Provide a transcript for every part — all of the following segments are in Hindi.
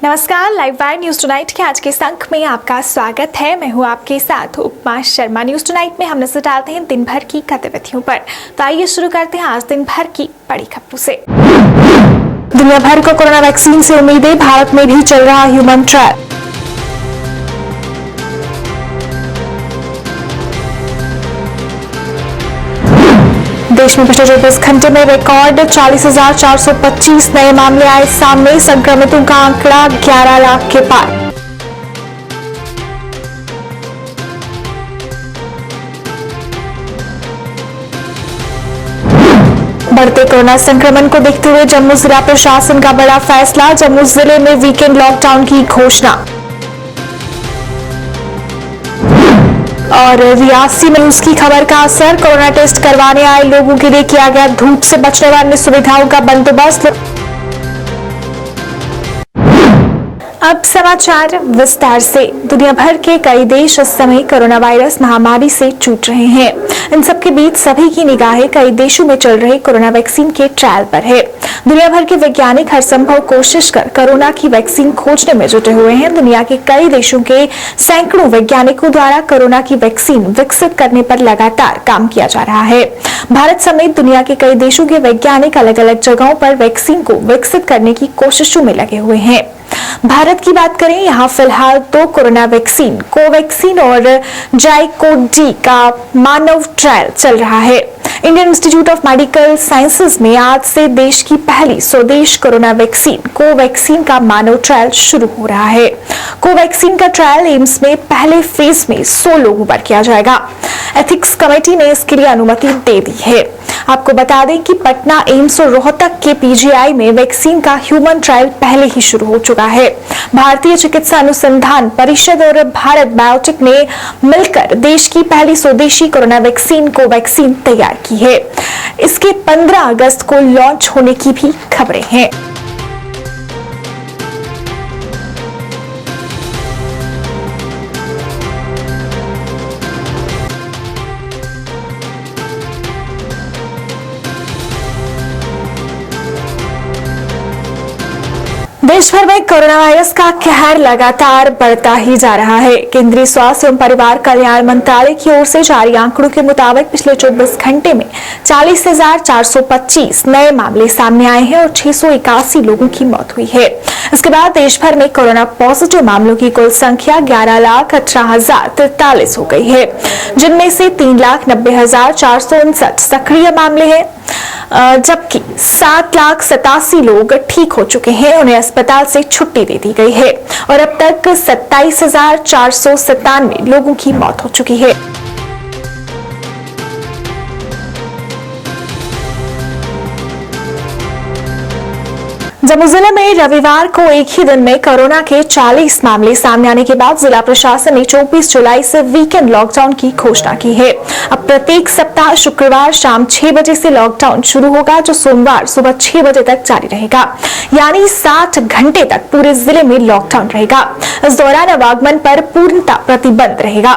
नमस्कार, लाइव वायर न्यूज टुनाइट के आज के इस अंक में आपका स्वागत है। मैं हूं आपके साथ उपमा शर्मा। न्यूज टुनाइट में हम नजर डालते हैं दिन भर की गतिविधियों पर। तो आइए शुरू करते हैं आज दिन भर की बड़ी खबरों से। दुनिया भर को कोरोना वैक्सीन से उम्मीदें, भारत में भी चल रहा ह्यूमन ट्रायल। देश में पिछले 24 घंटे में रिकॉर्ड 40,425 नए मामले आए सामने। संक्रमितों का आंकड़ा 11 लाख के पार। बढ़ते कोरोना संक्रमण को देखते हुए जम्मू जिला प्रशासन का बड़ा फैसला। जम्मू जिले में वीकेंड लॉकडाउन की घोषणा। और रियासी में उसकी खबर का असर। कोरोना टेस्ट करवाने आए लोगों के लिए किया गया धूप से बचने वाली सुविधाओं का बंदोबस्त। अब समाचार विस्तार से। दुनिया भर के कई देश इस समय कोरोना वायरस महामारी से जूझ रहे हैं। इन सबके बीच सभी की निगाहें कई देशों में चल रहे कोरोना वैक्सीन के ट्रायल पर है। दुनिया भर के वैज्ञानिक हर संभव कोशिश कर कोरोना की वैक्सीन खोजने में जुटे हुए हैं। दुनिया के कई देशों के सैकड़ों वैज्ञानिकों द्वारा कोरोना की वैक्सीन विकसित करने पर लगातार काम किया जा रहा है। भारत समेत दुनिया के कई देशों के वैज्ञानिक अलग अलग जगहों पर वैक्सीन को विकसित करने की कोशिशों में लगे हुए हैं। भारत की बात करें, यहाँ फिलहाल तो कोरोना वैक्सीन कोवैक्सीन और जाइकोव-डी का मानव ट्रायल चल रहा है। Indian institute of medical sciences में आज से देश की पहली स्वदेश कोरोना वैक्सीन कोवैक्सीन का मानव ट्रायल शुरू हो रहा है। कोवैक्सीन का ट्रायल एम्स में पहले फेज में 100 लोगों पर किया जाएगा। एथिक्स कमेटी ने इसके लिए अनुमति दे दी है। आपको बता दें कि पटना एम्स और रोहतक के पीजीआई में वैक्सीन का ह्यूमन ट्रायल पहले ही शुरू हो चुका है। भारतीय चिकित्सा अनुसंधान परिषद और भारत बायोटेक ने मिलकर देश की पहली स्वदेशी कोरोना वैक्सीन कोवैक्सीन तैयार की है। इसके 15 अगस्त को लॉन्च होने की भी खबरें हैं। देश भर में कोरोना वायरस का कहर लगातार बढ़ता ही जा रहा है। केंद्रीय स्वास्थ्य एवं परिवार कल्याण मंत्रालय की ओर से जारी आंकड़ों के मुताबिक पिछले 24 घंटे में 40,425 नए मामले सामने आए हैं और 681 लोगों की मौत हुई है। इसके बाद देश भर में कोरोना पॉजिटिव मामलों की कुल संख्या 11,18,043 हो गई है, जिनमें से 3,90,459 सक्रिय मामले हैं, जबकि 7,87,000 लोग ठीक हो चुके हैं। उन्हें अस्पताल से छुट्टी दे दी गई है और अब तक 27,497 लोगों की मौत हो चुकी है। जम्मू जिले में रविवार को एक ही दिन में कोरोना के 40 मामले सामने आने के बाद जिला प्रशासन ने 24 जुलाई से वीकेंड लॉकडाउन की घोषणा की है। अब प्रत्येक सप्ताह शुक्रवार शाम 6 बजे से लॉकडाउन शुरू होगा, जो सोमवार सुबह 6 बजे तक जारी रहेगा। यानी 60 घंटे तक पूरे जिले में लॉकडाउन रहेगा। इस दौरान आवागमन पर पूर्णतः प्रतिबंध रहेगा।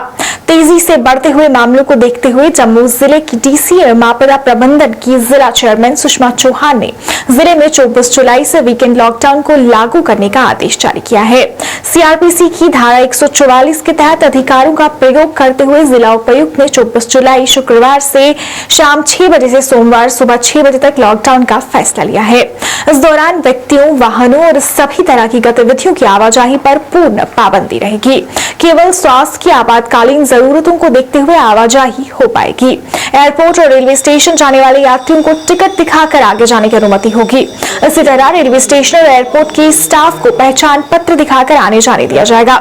तेजी से बढ़ते हुए मामलों को देखते हुए जम्मू जिले की डीसी एवं आपदा प्रबंधन की जिला चेयरमैन सुषमा चौहान ने जिले में 24 जुलाई से वीकेंड लॉकडाउन को लागू करने का आदेश जारी किया है। सीआरपीसी की धारा 144 के तहत अधिकारों का प्रयोग करते हुए जिला उपायुक्त ने 24 जुलाई शुक्रवार से शाम 6 बजे से सोमवार सुबह 6 बजे तक लॉकडाउन का फैसला लिया है। इस दौरान व्यक्तियों, वाहनों और सभी तरह की गतिविधियों की आवाजाही पर पूर्ण पाबंदी रहेगी। केवल स्वास्थ्य की आपातकालीन जरूरतों को देखते हुए आवाजाही हो पाएगी। एयरपोर्ट और रेलवे स्टेशन जाने वाले यात्रियों को टिकट दिखाकर आगे जाने की अनुमति होगी। इसी तरह रेलवे स्टेशन और एयरपोर्ट के स्टाफ को पहचान पत्र दिखाकर आने जाने दिया जाएगा।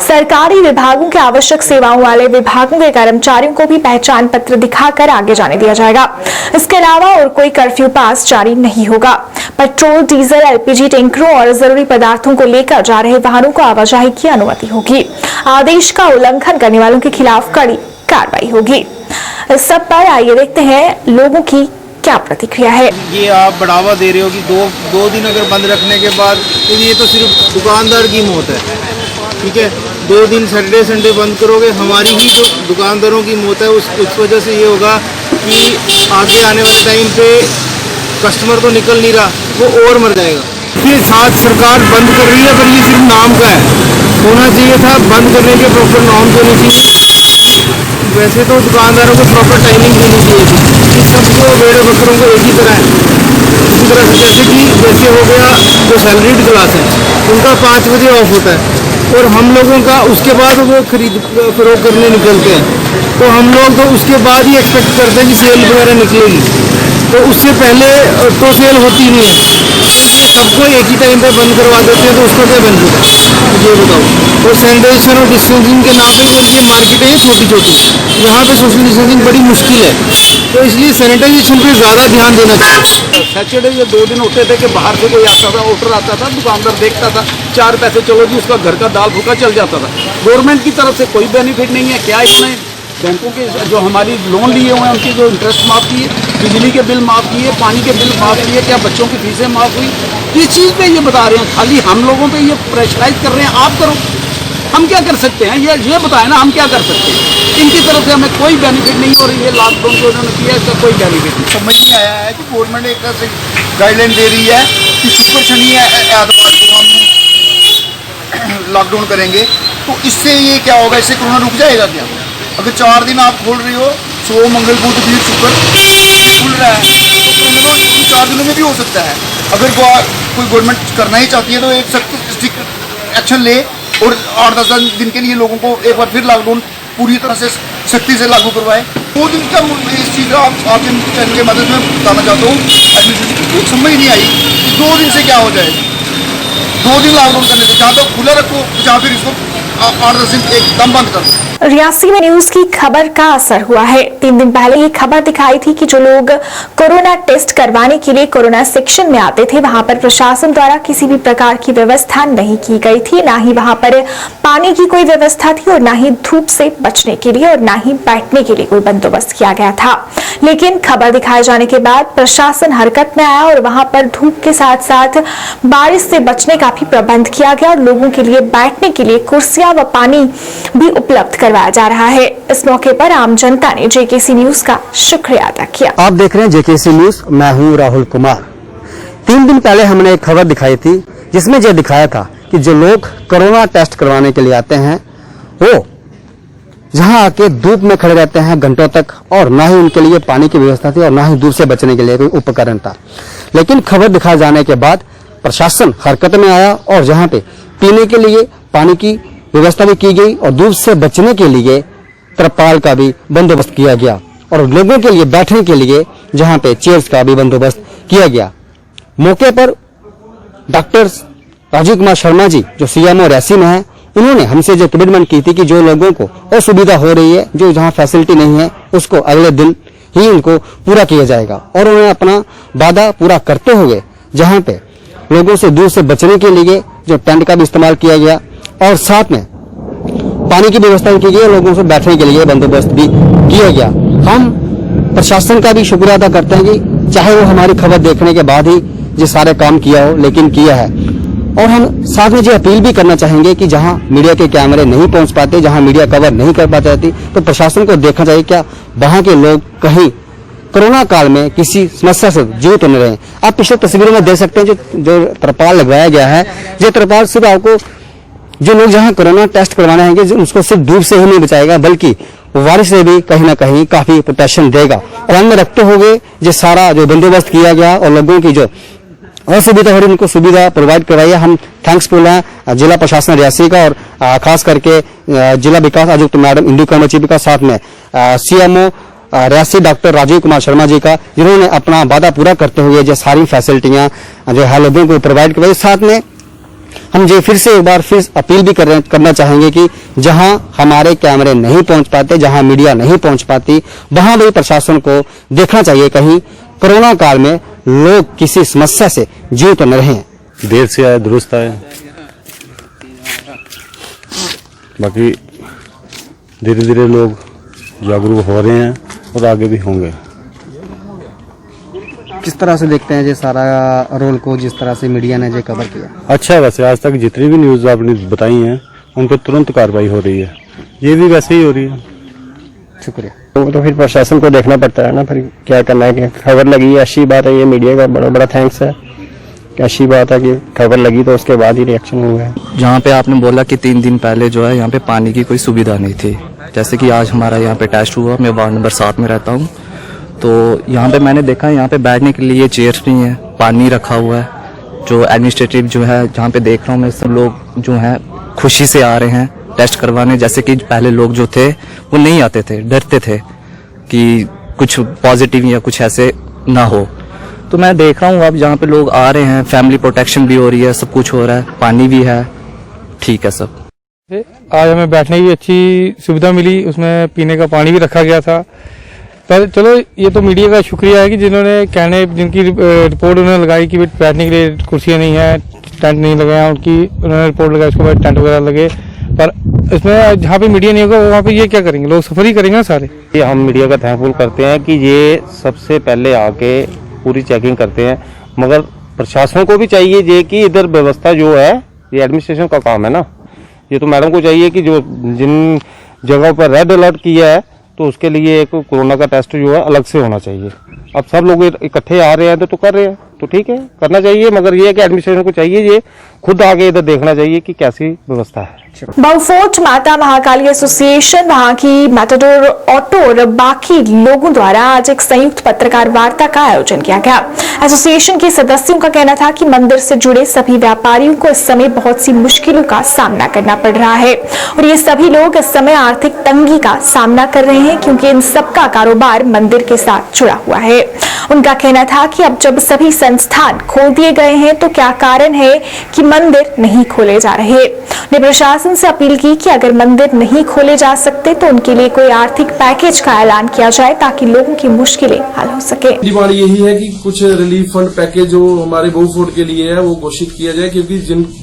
सरकारी विभागों के आवश्यक सेवाओं वाले विभागों के कर्मचारियों को भी पहचान पत्र दिखाकर आगे जाने दिया जाएगा। इसके अलावा और कोई कर्फ्यू पास जारी नहीं होगा। पेट्रोल, डीजल, एलपीजी टैंकरों और जरूरी पदार्थों को लेकर जा रहे वाहनों को आवाजाही की अनुमति होगी। आदेश का उल्लंघन करने वालों के खिलाफ कड़ी कार्रवाई होगी। इस सब पर आइए देखते हैं लोगों की क्या प्रतिक्रिया है। ये आप बढ़ावा दे रहे हो कि दो दिन अगर बंद रखने के बाद, तो ये तो सिर्फ दुकानदार की मौत है। ठीक है, 2 दिन सैटरडे संडे बंद करोगे, हमारी ही जो दुकानदारों की मौत है उस वजह से ये होगा कि आगे आने वाले टाइम पे कस्टमर तो निकल नहीं रहा, वो और मर जाएगा। ये साथ सरकार बंद कर रही है, पर ये सिर्फ नाम का है। होना चाहिए था बंद करने के प्रॉपर नॉर्म्स होने चाहिए। वैसे तो दुकानदारों को प्रॉपर टाइमिंग देनी चाहिए थी कि सबको भेड़ बकरों को एक ही तरह है। इसी तरह से जैसे हो गया जो सैलरीड क्लास है उनका 5 बजे ऑफ होता है और हम लोगों का उसके बाद वो खरीद फरोख्त करने निकलते हैं, तो हम लोग तो उसके बाद ही एक्सपेक्ट करते हैं कि सेल वगैरह निकलेगी, तो उससे पहले तो सेल होती नहीं है। सबको एक ही टाइम पे बंद करवा देते हैं, तो उसका क्या बेनिफिट है ये बताओ। और सैनिटाइजेशन और डिस्टेंसिंग के नाम पे ये मार्केटें हैं छोटी छोटी, यहाँ पे सोशल डिस्टेंसिंग बड़ी मुश्किल है, तो इसलिए सैनिटाइजेशन पे ज़्यादा ध्यान देना चाहिए। सैटरडे ये 2 दिन होते थे कि बाहर से कोई आता था, ऑर्डर आता था, दुकानदार देखता था, 4 पैसे चलो जी उसका घर का दाल फुल्का चल जाता था। गवर्नमेंट की तरफ से कोई बेनिफिट नहीं है। क्या इन्होंने बैंकों के जो हमारी लोन लिए हुए हैं उनकी जो इंटरेस्ट माफ़ किए, बिजली के बिल माफ़ किए, पानी के बिल माफ़ किए, क्या बच्चों की फीसें माफ़ हुई? किस चीज़ पे ये बता रहे हैं? खाली हम लोगों पे ये प्रेशराइज कर रहे हैं, आप करो। हम क्या कर सकते हैं? ये बताएं ना, हम क्या कर सकते हैं? इनकी तरफ से हमें कोई बेनिफिट नहीं और ये लॉकडाउन जो उन्होंने किया इसका कोई बेनिफिट नहीं। समझ नहीं आया है कि गवर्नमेंट एक तरह से गाइडलाइन दे रही है कि शुक्र शनि एतवार को हम लॉकडाउन करेंगे, तो इससे ये क्या होगा? इससे कोरोना रुक जाएगा क्या? अगर 4 दिन आप खोल रही हो, सो मंगल बुध वीर शुक्र खुल रहा है, तो कोरोना इन 4 दिनों में भी हो सकता है। अगर कोई गवर्नमेंट करना ही चाहती है तो एक सख्त स्ट्रिक्ट एक्शन ले और 8-10 दिन के लिए लोगों को एक बार फिर लॉकडाउन पूरी तरह से सख्ती से लागू करवाए। 2 दिन का इस चीज़ का आपके चैनल के मदद में बताना चाहता हूँ। एडमिनिस्ट्रेशन समझ नहीं आई कि 2 दिन से क्या हो जाए। 2 दिन लॉकडाउन करने से जहाँ तो खुला रखो, या फिर इसको 8-10 दिन एकदम बंद कर दो। रियासी में न्यूज की खबर का असर हुआ है। 3 दिन पहले ये खबर दिखाई थी कि जो लोग कोरोना टेस्ट करवाने के लिए कोरोना सेक्शन में आते थे, वहां पर प्रशासन द्वारा किसी भी प्रकार की व्यवस्था नहीं की गई थी, ना ही वहां पर पानी की कोई व्यवस्था थी और ना ही धूप से बचने के लिए और ना ही बैठने के लिए कोई बंदोबस्त किया गया था। लेकिन खबर दिखाए जाने के बाद प्रशासन हरकत में आया और वहां पर धूप के साथ साथ बारिश से बचने का भी प्रबंध किया गया और लोगों के लिए बैठने के लिए कुर्सियां व पानी भी उपलब्ध करवाया जा रहा है। इस मौके पर आम जनता ने जेकेसी न्यूज का शुक्रिया अदा किया। आप देख रहे हैं जेकेसी न्यूज, मैं हूं राहुल कुमार। 3 दिन पहले हमने एक खबर दिखाई थी जिसमें यह दिखाया था कि जो लोग कोरोना टेस्ट करवाने के लिए आते हैं वो जहां आके धूप में खड़े रहते हैं घंटों तक, और ना ही उनके लिए पानी की व्यवस्था थी और ना ही धूप से बचने के लिए कोई उपकरण था। लेकिन खबर दिखाए जाने के बाद प्रशासन हरकत में आया और जहां पे पीने के लिए पानी की व्यवस्था भी की गई और धूप से बचने के लिए तिरपाल का भी बंदोबस्त किया गया और लोगों के लिए बैठने के लिए जहां पे चेयर्स का भी बंदोबस्त किया गया। मौके पर डॉक्टर राजीव कुमार शर्मा जी जो सीएमओ रियासी में है, उन्होंने हमसे जो कमिटमेंट की थी कि जो लोगों को असुविधा हो रही है, जो जहां फैसिलिटी नहीं है, उसको अगले दिन ही उनको पूरा किया जाएगा और उन्होंने अपना वादा पूरा करते हुए जहां पे लोगों से दूर से बचने के लिए जो टेंट का भी इस्तेमाल किया गया और साथ में पानी की व्यवस्था की गई, लोगों से बैठने के लिए बंदोबस्त भी किया गया। हम प्रशासन का भी शुक्रिया अदा करते हैं कि चाहे वो हमारी खबर देखने के बाद ही ये सारे काम किया हो, लेकिन किया है। और हम साथ में ये अपील भी करना चाहेंगे कि जहां मीडिया के कैमरे नहीं पहुंच पाते, जहां मीडिया कवर नहीं कर पाती, तो प्रशासन को देखना चाहिए क्या वहां के लोग कहीं कोरोना काल में किसी समस्या से जूझ न रहे। आप पिछले तस्वीरों में देख सकते हैं जो तिरपाल लगवाया गया है, ये तिरपाल सिर्फ आपको जो लोग जहां कोरोना टेस्ट करवाने आएंगे उसको सिर्फ धूप से ही नहीं बचाएगा, बल्कि बारिश से भी कहीं ना कहीं काफी प्रोटेक्शन देगा। ध्यान में रखते हुए जो सारा जो बंदोबस्त किया गया और लोगों की जो असुविधा हो रही उनको सुविधा प्रोवाइड करवाई है। हम थैंक्सफुल हैं जिला प्रशासन रियासी का और खास करके जिला विकास आयुक्त मैडम इंदू कंवर जी का, साथ में सीएमओ रियासी डॉक्टर राजीव कुमार शर्मा जी का, जिन्होंने अपना वादा पूरा करते हुए जो सारी फैसिलिटियां जो है लोगों को प्रोवाइड करवाई। साथ में हम ये फिर से एक बार फिर अपील भी करना चाहेंगे कि जहां हमारे कैमरे नहीं पहुंच पाते, जहां मीडिया नहीं पहुंच पाती, वहां भी प्रशासन को देखना चाहिए कहीं कोरोना काल में लोग किसी समस्या से जूझ तो न रहे। देर से आए दुरुस्त आए, बाकी धीरे धीरे लोग जागरूक हो रहे हैं और आगे भी होंगे। किस तरह से देखते हैं ये सारा रोल को, जिस तरह से मीडिया ने ये कवर किया? अच्छा है, वैसे आज तक जितनी भी न्यूज़ आपने बताई हैं उन पर तुरंत कार्रवाई हो रही है, ये भी वैसे ही हो रही है। शुक्रिया। तो फिर प्रशासन को देखना पड़ता है ना, फिर क्या करना है। कि खबर लगी है, अच्छी बात है, ये मीडिया का बड़ा बड़ा थैंक्स है अच्छी बात है कि खबर लगी तो उसके बाद ही रिएक्शन हुआ है। जहाँ पे आपने बोला कि 3 दिन पहले जो है यहाँ पे पानी की कोई सुविधा नहीं थी, जैसे कि आज हमारा यहाँ पे टेस्ट हुआ, मैं वार्ड नंबर 7 में रहता हूँ, तो यहाँ पे मैंने देखा यहाँ पे बैठने के लिए चेयर्स नहीं है, पानी रखा हुआ है। जो एडमिनिस्ट्रेटिव जो है जहाँ पे देख रहा हूँ मैं, सब लोग जो हैं खुशी से आ रहे हैं टेस्ट करवाने, जैसे कि पहले लोग जो थे वो नहीं आते थे, डरते थे कि कुछ पॉजिटिव या कुछ ऐसे ना हो। तो मैं देख रहा हूँ अब जहाँ पे लोग आ रहे हैं, फैमिली प्रोटेक्शन भी हो रही है, सब कुछ हो रहा है, पानी भी है, ठीक है सब। आज हमें बैठने की अच्छी सुविधा मिली, उसमें पीने का पानी भी रखा गया था। पर चलो ये तो मीडिया का शुक्रिया है कि जिनकी रिपोर्ट उन्होंने लगाई कि बैठने के लिए कुर्सियाँ नहीं है, टेंट नहीं लगाया, उन्होंने रिपोर्ट लगाई, उसके बाद टेंट वगैरह लगे। पर इसमें जहाँ पे मीडिया नहीं होगा वहाँ पे ये क्या करेंगे, लोग सफर ही करेंगे ना सारे। ये हम मीडिया का थैंकफुल करते हैं कि ये सबसे पहले आके पूरी चेकिंग करते हैं, मगर प्रशासन को भी चाहिए ये कि इधर व्यवस्था जो है, ये एडमिनिस्ट्रेशन का काम है ना, ये तो मैडम को चाहिए कि जो जिन जगहों पर रेड अलर्ट किया है तो उसके लिए एक कोरोना का टेस्ट जो है अलग से होना चाहिए। अब सब लोग इकट्ठे आ रहे हैं तो कर रहे हैं, तो ठीक है, करना चाहिए, मगर ये है कि एडमिनिस्ट्रेशन को चाहिए ये खुद आगे इधर देखना चाहिए कि कैसी व्यवस्था है। बहुफोर्ट माता महाकाली एसोसिएशन, वहां की मैटाडोर ऑटो और बाकी लोगों द्वारा आज एक संयुक्त पत्रकार वार्ता का आयोजन किया गया। एसोसिएशन के सदस्यों का कहना था कि मंदिर से जुड़े सभी व्यापारियों को इस समय बहुत सी मुश्किलों का सामना करना पड़ रहा है और ये सभी लोग इस समय आर्थिक तंगी का सामना कर रहे हैं क्योंकि इन सबका कारोबार मंदिर के साथ जुड़ा हुआ है। उनका कहना था कि अब जब सभी संस्थान खोल दिए गए हैं तो क्या कारण है कि मंदिर नहीं खोले जा रहे। उन्होंने प्रशासन से अपील की कि अगर मंदिर नहीं खोले जा सकते तो उनके लिए कोई आर्थिक पैकेज का ऐलान किया जाए ताकि लोगों की मुश्किलें हल हो सके। डिमांड यही है कि कुछ रिलीफ फंड पैकेज जो हमारे बहुफोर्ट के लिए है वो घोषित किया जाए, क्योंकि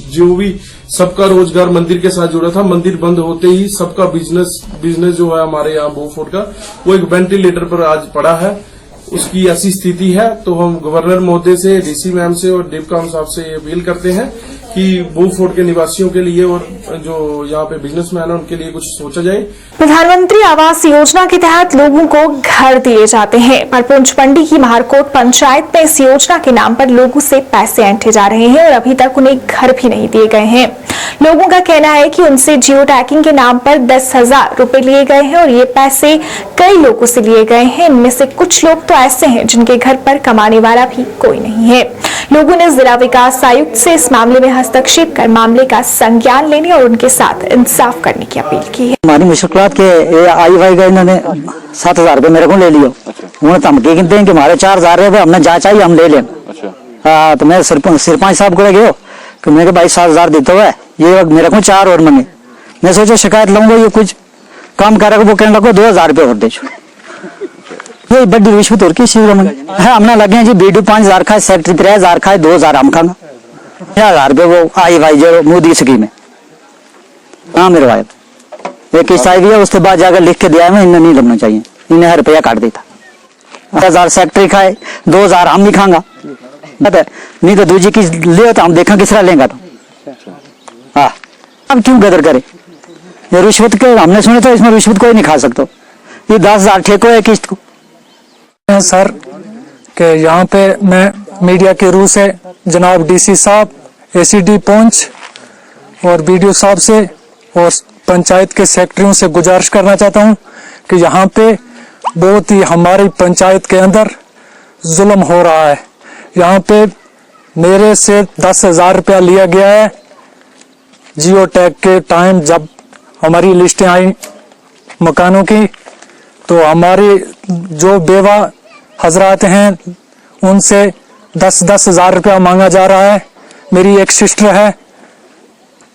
जो भी सबका रोजगार मंदिर के साथ जुड़ा था, मंदिर बंद होते ही सबका बिजनेस जो है हमारे यहाँ बहुफोर्ट का वो एक वेंटिलेटर पर आज पड़ा है, उसकी ऐसी स्थिति है। तो हम गवर्नर महोदय से, डीसी मैम से और डिपकाम साहब से अपील करते हैं कि बहुफोर्ट के निवासियों के लिए और जो यहाँ पे बिजनेसमैन है उनके लिए कुछ सोचा जाए। प्रधानमंत्री आवास योजना के तहत लोगों को घर दिए जाते हैं, पर पुंजपंडी की महारकोट पंचायत में इस योजना के नाम पर लोगों से पैसे ऐंठे जा रहे हैं और अभी तक उन्हें घर भी नहीं दिए गए हैं। लोगों का कहना है कि उनसे जियो टैगिंग के नाम पर 10,000 रुपए लिए गए हैं और ये पैसे कई लोगों से लिए गए हैं। इनमें से कुछ लोग तो ऐसे हैं जिनके घर पर कमाने वाला भी कोई नहीं है। लोगों ने जिला विकास आयुक्त से इस मामले में हस्तक्षेप कर मामले का संज्ञान लेने और उनके साथ इंसाफ करने की अपील की है। हमारी मुश्किलात के आई भाई का इन्होंने 7,000 रुपए मेरे को ले लियो, उन्होंने धमकी गिनते हैं कि हमारे 4,000 रुपए हमने जहाँ चाहिए हम ले लें। हाँ, तो मैं सरपंच साहब को गयो कि मेरे भाई 7,000 देते हुए ये मेरे को 4 और मंगे। मैं सोचा शिकायत लूंगा, ये कुछ काम करेगा, वो कहने लगा 2,000 रुपए और दे। ये बड़ी रिश्वत और किस चीज है, हमने लगे जी बीडू 5,000 खाए, सेक्रेटरी 3,000 खाए, 2,000 हम खाना, 1,000 रुपए वो आई भाई जो मोदी स्कीम है। हाँ मेरे भाई एक ईसाई भी है, उसके बाद जाकर लिख के दिया है, इन्हें नहीं लगना चाहिए, इन्हें रुपया काट देता। 1,000 सेक्रेटरी खाए, 2,000 हम नहीं खाएंगा, नहीं तो दूजी की ले तो हम देखा किस तरह लेंगे। तो हाँ, अब क्यों गदर करे, ये रिश्वत के हमने सुने तो इसमें रिश्वत कोई नहीं खा सकता। ये 10,000 ठेको है किस्त को। सर के यहाँ पे मैं मीडिया के रूह से जनाब डीसी साहब, एसीडी पुंछ और बीडीओ साहब से और पंचायत के सेक्रेटरियों से गुजारिश करना चाहता हूँ कि यहाँ पे बहुत ही हमारी पंचायत के अंदर जुल्म हो रहा है। यहाँ पे मेरे से 10,000 रुपया लिया गया है जियो टैग के टाइम, जब हमारी लिस्टें आई मकानों की, तो हमारी जो बेवा हजरात हैं उनसे 10,000 रुपया मांगा जा रहा है। मेरी एक सिस्टर है,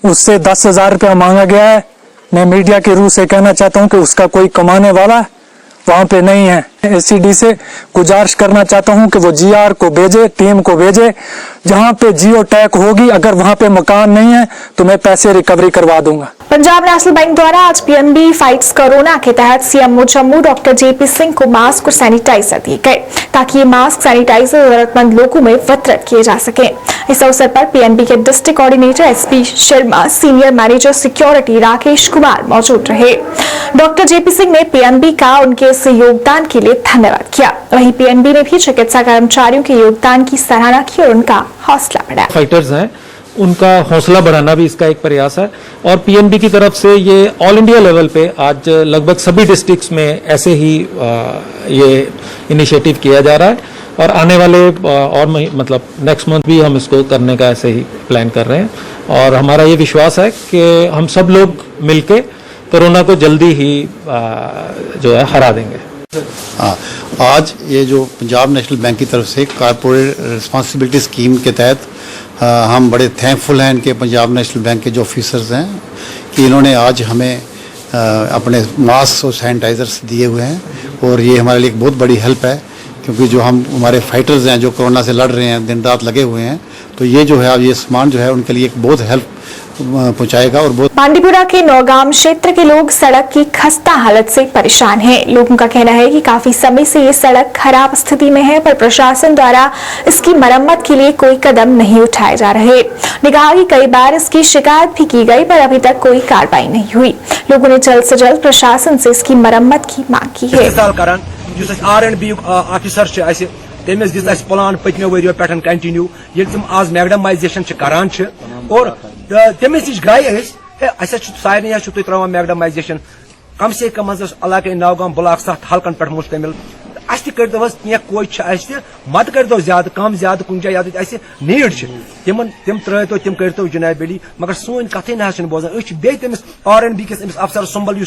उससे 10,000 रुपया मांगा गया है। मैं मीडिया के रूह से कहना चाहता हूं कि उसका कोई कमाने वाला वहां पे नहीं है। एसीडी से गुजारिश करना चाहता हूं कि वो जीआर को भेजे, टीम को भेजे, जहां पे जियो टैग होगी, अगर वहां पे मकान नहीं है तो मैं पैसे रिकवरी करवा दूंगा। पंजाब नेशनल बैंक द्वारा आज पीएनबी फाइट्स कोरोना के तहत CMO Jammu doctor JP Singh को मास्क और सैनिटाइजर दिए गए ताकि ये मास्क सैनिटाइजर जरूरतमंद लोगों में वितरित किए जा सके। इस अवसर पर पीएनबी के district coordinator SP Sharma, senior manager security Rakesh Kumar मौजूद रहे। डॉक्टर जेपी सिंह ने पीएनबी का उनके इस योगदान के लिए धन्यवाद किया। वहीं पीएनबी ने भी चिकित्सा कर्मचारियों के योगदान की सराहना की और उनका हौसला बढ़ाया। फाइटर्स हैं, उनका हौसला बढ़ाना भी इसका एक प्रयास है और पीएनबी की तरफ से ये ऑल इंडिया लेवल पे आज लगभग सभी डिस्ट्रिक्ट्स में ऐसे ही ये इनिशिएटिव किया जा रहा है और आने वाले और मतलब नेक्स्ट मंथ भी हम इसको करने का ऐसे ही प्लान कर रहे हैं और हमारा ये विश्वास है कि हम सब लोग मिलके कोरोना को जल्दी ही जो है हरा देंगे। आज ये जो पंजाब नेशनल बैंक की तरफ से कॉर्पोरेट रिस्पांसिबिलिटी स्कीम के तहत हम बड़े थैंकफुल हैं इनके पंजाब नेशनल बैंक के जो ऑफिसर्स हैं कि इन्होंने आज हमें अपने मास्क और सैनिटाइजर्स दिए हुए हैं और ये हमारे लिए एक बहुत बड़ी हेल्प है क्योंकि जो हमारे फाइटर्स हैं जो कोरोना से लड़ रहे हैं, दिन रात लगे हुए हैं, तो ये जो है अब ये सामान जो है उनके लिए एक बहुत हेल्प पहुंचाएगा। और बहुत बांडीपुरा के नौगाम क्षेत्र के लोग सड़क की खस्ता हालत से परेशान हैं। लोगों का कहना है कि काफी समय से ये सड़क खराब स्थिति में है पर प्रशासन द्वारा इसकी मरम्मत के लिए कोई कदम नहीं उठाए जा रहे। निकहा कि कई बार इसकी शिकायत भी की गई पर अभी तक कोई कार्रवाई नहीं हुई। लोगों ने जल्द से जल्द प्रशासन से इसकी मरम्मत की मांग की है। तमिस दिस प्लान पत्मो वरियो पे कंटिन्यू ये तम आज मैगडमाइजेशन करान और तमिस नश गए सारे तुम त्रावान मैगडमाइजेशन कम से कम इलाके नौगाम ब्लॉक 7 हल्कन पे मुश्तमिल करो कह मत करो ज्यादा कम ज्यादा कुछ जाए नीड तम त्रो तम करो जनाब अली मगर सोन कथे ना बोजान तमिस RNB किस अफसर सुंबल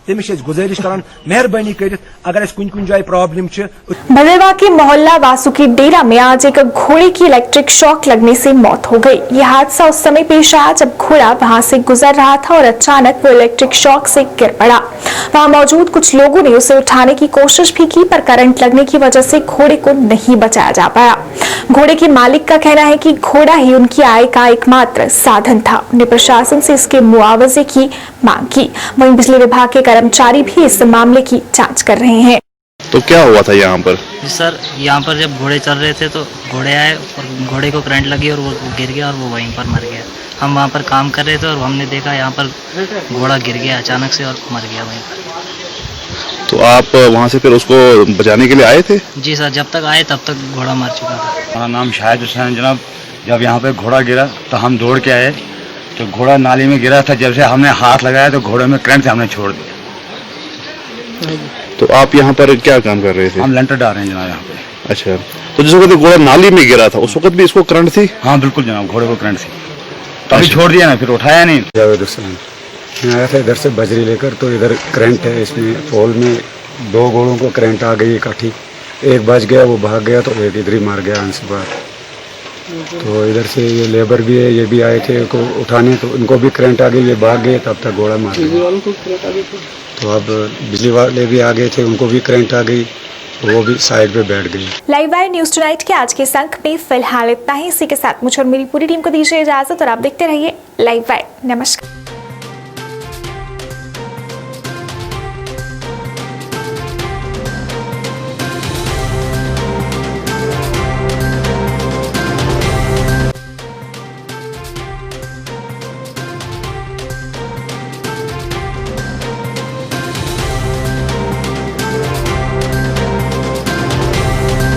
तमिस गुजारिश करान मेहरबानी कर अगर कुछ जाए प्रॉब्लम। भदरवा के मोहल्ला वासुकी डेरा में आज एक घोड़े की इलेक्ट्रिक शॉक लगने से मौत हो गई। यह हादसा उस समय पेश आया जब घोड़ा वहां से गुजर रहा था और अचानक वो इलेक्ट्रिक शॉक से गिर पड़ा। वहां मौजूद कुछ लोगों ने उसे उठाने की कोशिश भी की पर करंट लगने की वजह से घोड़े को नहीं बचाया जा पाया। घोड़े के मालिक का कहना है कि घोड़ा ही उनकी आय का एकमात्र साधन था। उन्होंने प्रशासन से इसके मुआवजे की मांग की। वहीं बिजली विभाग के कर्मचारी भी इस मामले की जांच कर रहे हैं। तो क्या हुआ था यहाँ पर? सर यहाँ पर जब घोड़े चल रहे थे तो घोड़े आए और घोड़े को करंट लगी और वो गिर गया और वो वहीं पर मर गया। हम वहाँ पर काम कर रहे थे और हमने देखा यहाँ पर घोड़ा गिर गया अचानक से और मर गया वहीं पर। तो आप वहाँ से फिर उसको बचाने के लिए आए थे? जी सर, जब तक आए तब तक घोड़ा मर चुका था। हमारा नाम शाहिद हुसैन जनाब। जब यहाँ पे घोड़ा गिरा तो हम दौड़ के आए तो घोड़ा नाली में गिरा था। जब से हमने हाथ लगाया तो घोड़े में करंट से हमने छोड़ दिया। तो आप यहाँ पर क्या काम कर रहे थे? हम लेंटर डाल रहे हैं जनाब यहाँ पे। अच्छा, तो जिस वक्त घोड़ा नाली में गिरा था उस वक्त भी इसको करंट थी? हाँ बिल्कुल जनाब, घोड़े को करंट थी। तो अभी छोड़ दिया ना, फिर उठाया नहीं। जावेद हुसैन, मैं आया था इधर से बजरी लेकर, तो इधर करंट है। इसमें पोल में 2 घोड़ों को करंट आ गई इकट्ठी। एक बच गया, वो भाग गया तो एक इधर ही मार गया अंश बार। तो इधर से ये लेबर भी है, ये भी आए थे को उठाने, तो इनको भी करंट आ गई, ये भाग गए, तब तक घोड़ा मार गया। तो अब बिजली वाले भी आ गए थे, उनको भी करंट आ गई, वो भी साइड पे बैठ गई। लाइव वायर न्यूज टुनाइट के आज के अंक में फिलहाल इतना ही। इसी के साथ मुझे और मेरी पूरी टीम को दीजिए इजाजत और आप देखते रहिए लाइव वायर। नमस्कार।